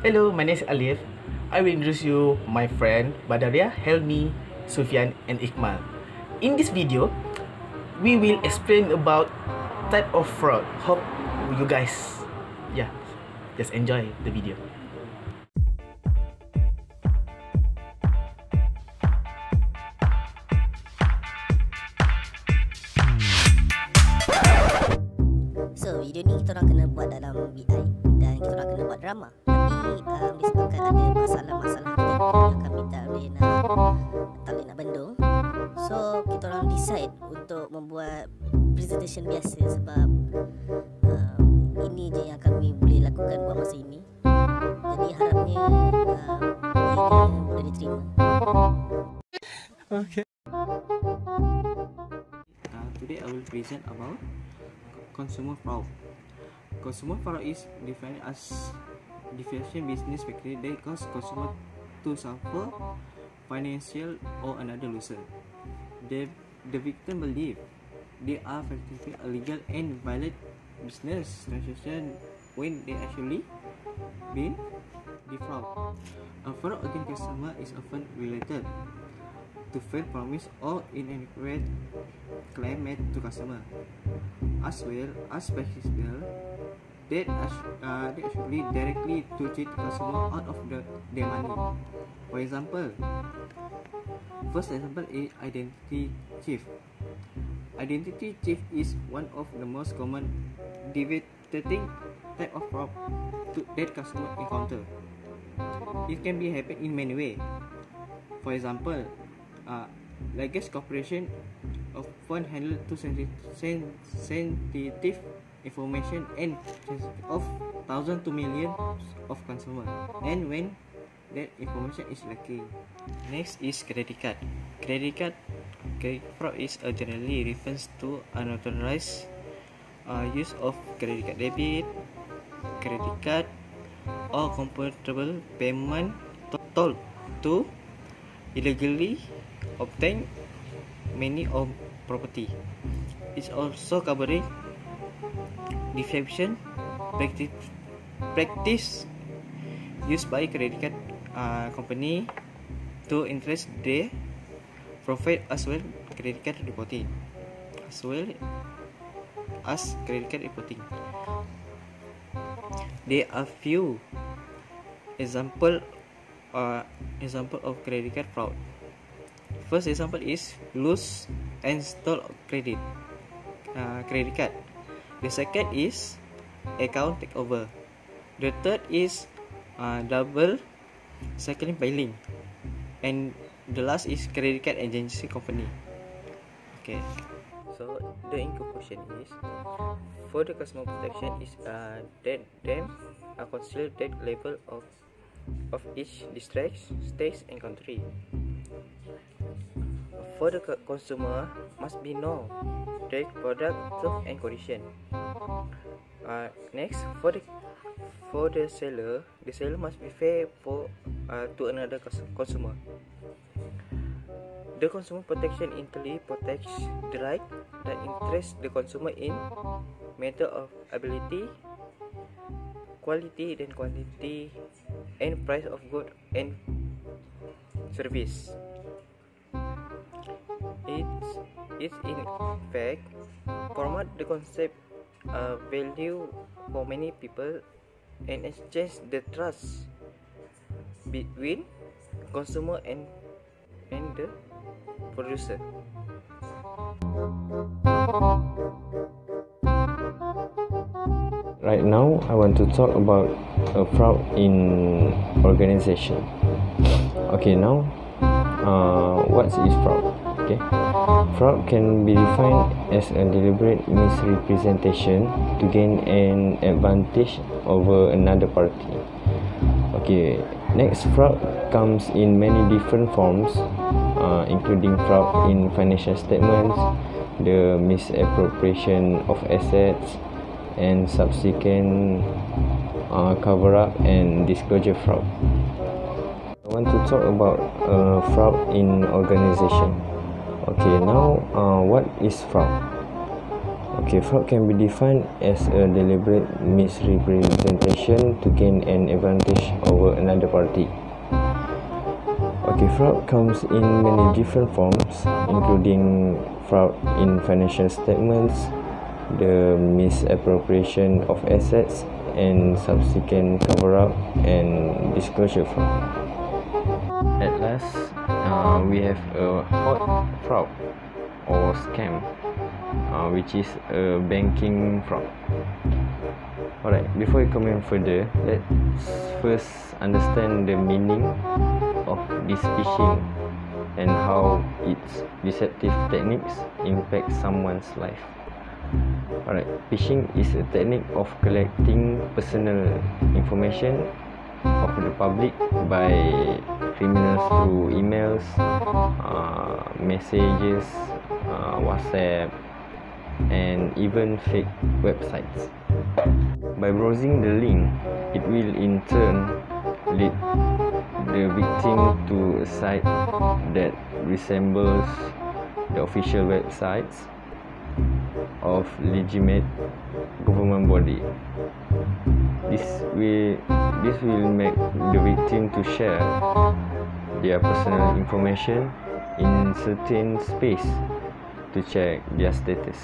Hello, my name is Alif. I will introduce you my friend Badaria, Helmi, Sufyan, and Ikmal. In this video, we will explain about type of fraud. Hope you guys, yeah, just enjoy the video. So video ni kita orang kena buat dalam BI dan kita orang kena buat drama. Tapi disebabkan ada masalah-masalah teknik yang kami tak boleh nak bendung. So kita orang decide untuk membuat presentation biasa sebab ini je yang kami boleh lakukan buat masa ini. Jadi harapnya ianya boleh diterima. Okay. Today I will present about consumer fraud. Consumer fraud is defined as deviation business practice that cause consumer to suffer financial or another loser. The victim believe they are practicing illegal and violate business transaction when they actually been defraud. A fraud against customer is often related to failed promise or inaccurate claim made to customer, as well as possible that actually directly to cheat customer out of their money. For example, first example is identity thief. Identity thief is one of the most common devastating type of fraud that customer encounter. It can be happen in many ways. For example, Legacy Corporation often handle too sensitive information and of thousands to millions of consumers, and when that information is lacking. Next is credit card. Credit fraud is generally refers to unauthorized use of credit card debit, credit card, or compatible payment told to illegally obtain money or property. It's also covering deception practice used by credit card company to interest their profit as well credit card reporting There are few example of credit card fraud. First example is lose and stole credit card. The second is account takeover. The third is double second billing, and the last is credit card agency company. Okay. So the conclusion is for the customer protection is that them consider that level of each district, state, and country. For the consumer must be know the product terms and condition. Next, for the seller must be fair to another consumer. The consumer protection entirely protects the right that interest the consumer in matter of ability, quality, then quantity, and price of good and service. It's in fact promote the concept value for many people and exchange the trust between consumer and the producer. Right now, I want to talk about a fraud in organization. Okay, now, what is fraud? Okay, fraud can be defined as a deliberate misrepresentation to gain an advantage over another party. Okay, next, fraud comes in many different forms, including fraud in financial statements, the misappropriation of assets, and subsequent cover-up and disclosure fraud. I want to talk about fraud in organization. Okay, now what is fraud? Okay, fraud can be defined as a deliberate misrepresentation to gain an advantage over another party. Okay, fraud comes in many different forms, including fraud in financial statements, the misappropriation of assets, and subsequent cover-up and disclosure fraud. At last, we have a hot fraud or scam, which is a banking fraud. Alright, before we comment further, let's first understand the meaning of this phishing and how its deceptive techniques impact someone's life. Alright, phishing is a technique of collecting personal information of the public by criminals through emails, messages, WhatsApp, and even fake websites. By browsing the link, it will in turn lead the victim to a site that resembles the official websites of legitimate government body. This will make the victim to share their personal information in certain space to check their status.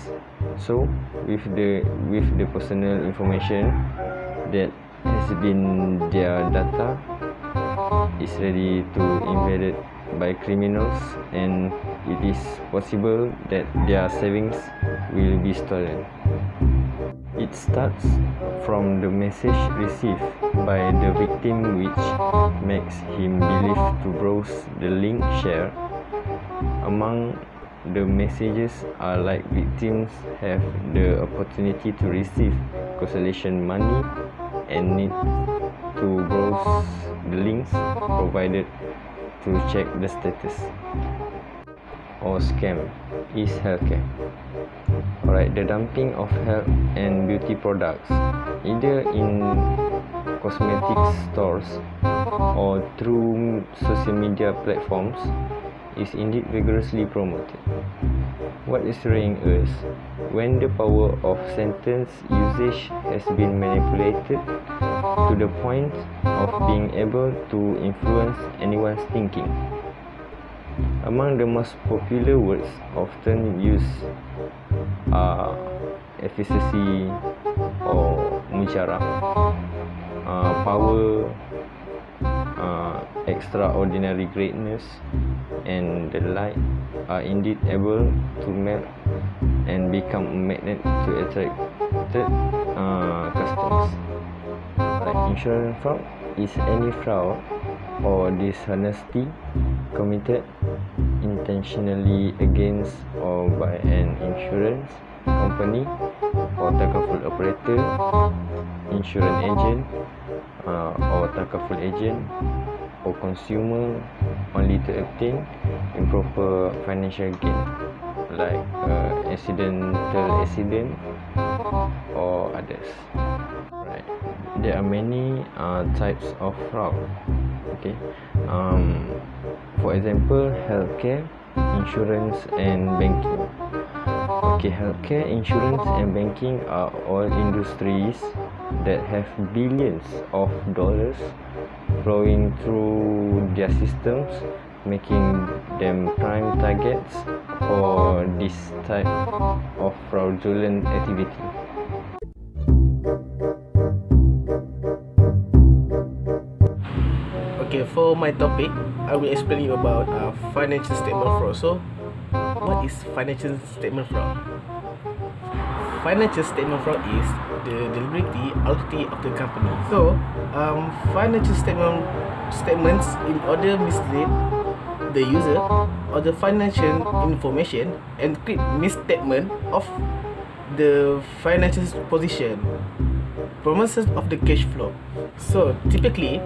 So with the personal information that has been their data is ready to invaded by criminals, and it is possible that their savings will be stolen. It starts from the message received by the victim, which makes him believe to browse the link shared. Among the messages are like victims have the opportunity to receive consolation money and need to browse the links provided to check the status. Or scam is healthcare. Alright, the dumping of health and beauty products, either in cosmetics stores or through social media platforms, is indeed vigorously promoted. What is worrying us, when the power of sentence usage has been manipulated to the point of being able to influence anyone's thinking. Among the most popular words often used are efficacy or mujarab, power, extraordinary greatness, and the like are indeed able to melt and become a magnet to attract customers. Like insurance fraud is any fraud or dishonesty committed intentionally against or by an insurance company or takaful operator, insurance agent, or takaful agent, or consumer, only to obtain improper financial gain, like accidental accident or others. Right. There are many types of fraud. Okay. For example, healthcare, insurance, and banking. Okay, healthcare, insurance, and banking are all industries that have billions of dollars flowing through their systems, making them prime targets for this type of fraudulent activity. Okay, for my topic, I will explain you about financial statement fraud. So, what is financial statement fraud? Financial statement fraud is the deliberate activity of the company. So, financial statements in order mislead the user or the financial information and create misstatement of the financial position, promises of the cash flow. So, typically,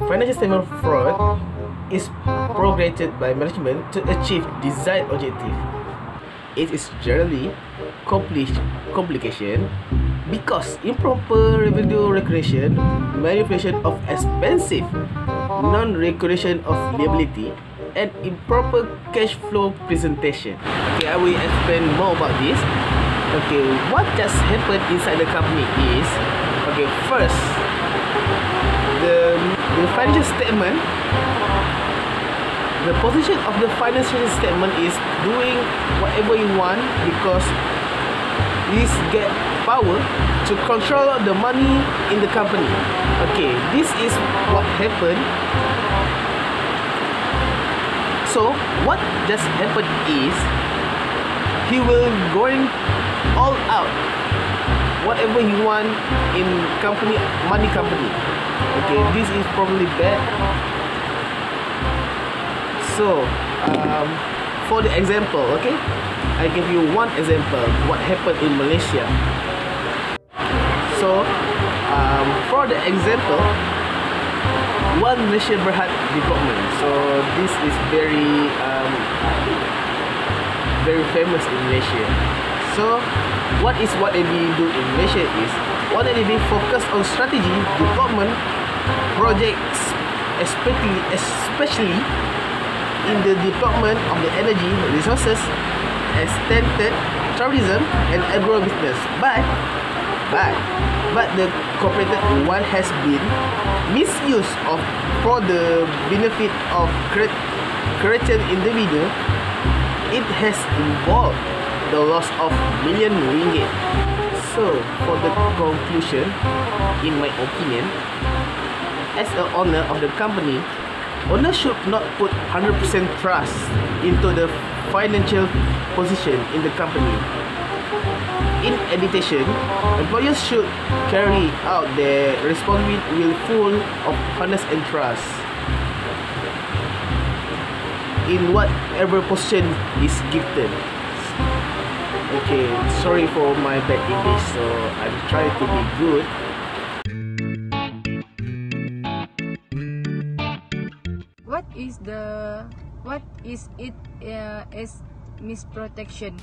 financial statement fraud is propagated by management to achieve desired objective. It is generally complication because improper revenue recognition, manipulation of expensive non-recognition of liability, and improper cash flow presentation. Okay, I will explain more about this. Okay, what just happened inside the company is, okay, first, the financial statement, the position of the financial statement is doing whatever you want because this get power to control the money in the company. Okay, this is what happened. So what just happened is he will going all out whatever he want in money company. Okay, this is probably bad. So for the example, okay, I give you one example what happened in Malaysia. So for the example, One Malaysia Berhad department. So this is very famous in Malaysia. So what they do in Malaysia is what they focus on strategy, development, projects, especially in the development of the energy resources, extended tourism and agro-business. But the corporate one has been misused for the benefit of created individual. It has involved the loss of million ringgit. So for the conclusion, in my opinion, as an owner of the company, owner should not put 100% trust into the financial position in the company. In addition, employers should carry out their responsibility with full of honest and trust in whatever position is given. Okay, sorry for my bad English, so I'm trying to be good. What is it as misprotection?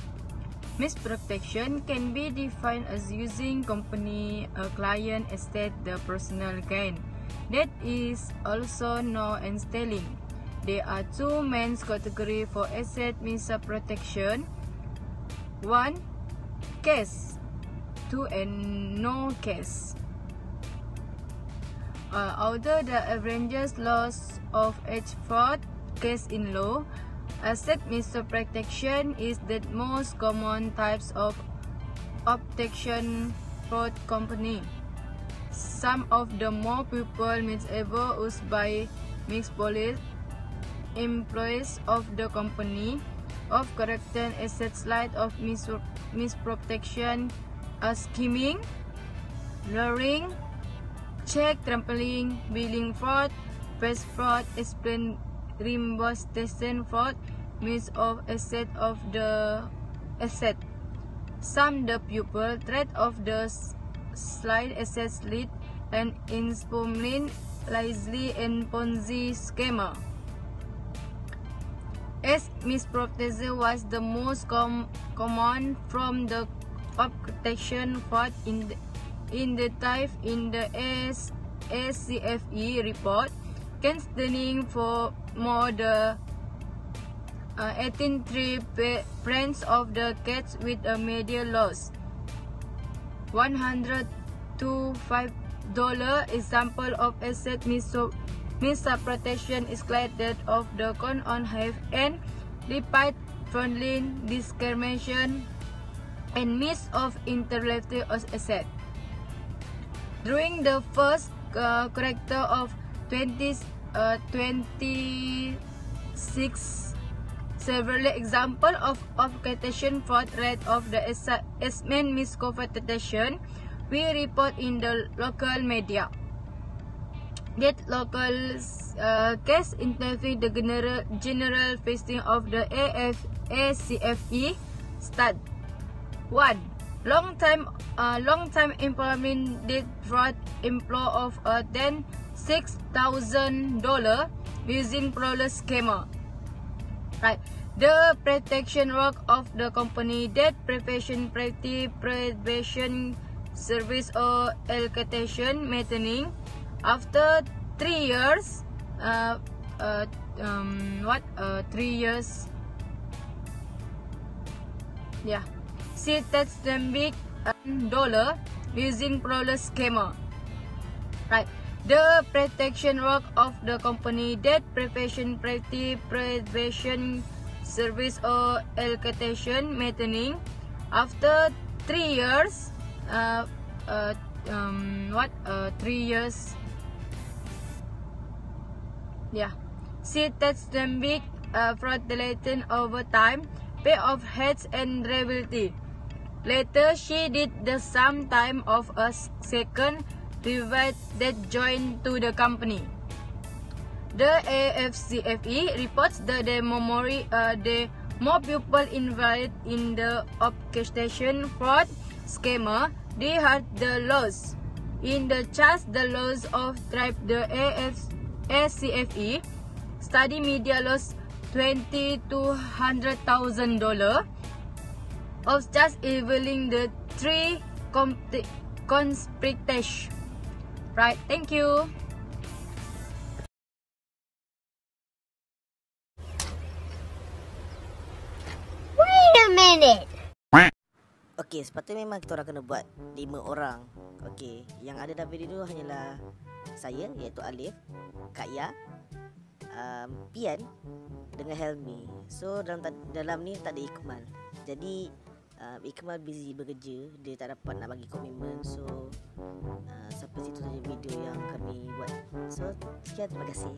Misprotection can be defined as using company, a client asset, the personal gain. That is also known as stealing. There are two main categories for asset misprotection. One, case. Two, and no case. Although the average loss of each fraud case in law, asset misprotection is the most common types of objection fraud company. Some of the more people misbehaved used by mixed police employees of the company of correcting assets light of misprotection as skimming, luring, check trampling, billing fraud, press fraud, explain reimbursement fraud, mis of asset of the asset. Some the pupil threat of the slide assets lead and insomnia Leslie and Ponzi schema. As misprotection was the most common from the objection fraud in the type in the SCFE report, concerning for more the 18 brands of the cats with a median loss $100 to $5. Example of asset misprotection is that of the con on have and repeat friendly discrimination and miss of intellectual asset. During the first character of 26, several examples of objection fraud rate of the assessment misconfirmation we report in the local media. That local case interview the general facing of the ACFE stat. 1. Long time employment did fraud employ of then $6,000 using fraudulent schema. Right. The protection work of the company that prevention service or allocation maintaining after 3 years 3 years. Yeah. She takes them big dollar using fraudulent scammer. Right. The protection work of the company that prevention service or allocation maintaining after 3 years. 3 years. Yeah. She takes them big fraudulent over time, pay off heads and liability. Later, she did the same time of a second private that joined to the company. The AFCFE reports that the more people involved in the orchestration fraud scammer, the hard the loss. In the charge, the loss of tribe the AFCFE study media loss $20,000 to $100,000 of just evaluating the 3 conspirators. Right, thank you. Wait a minute. Okey, sepatutnya memang kita orang kena buat 5 orang. Okey, yang ada dalam video tu hanyalah saya, iaitu Alif, Kak Ya, Pian dengan Helmi. So dalam ni tak ada Ikmal. Jadi Ikmal busy bekerja, dia tak dapat nak bagi komitmen. So sampai situ saja video yang kami buat. So sekian, terima kasih.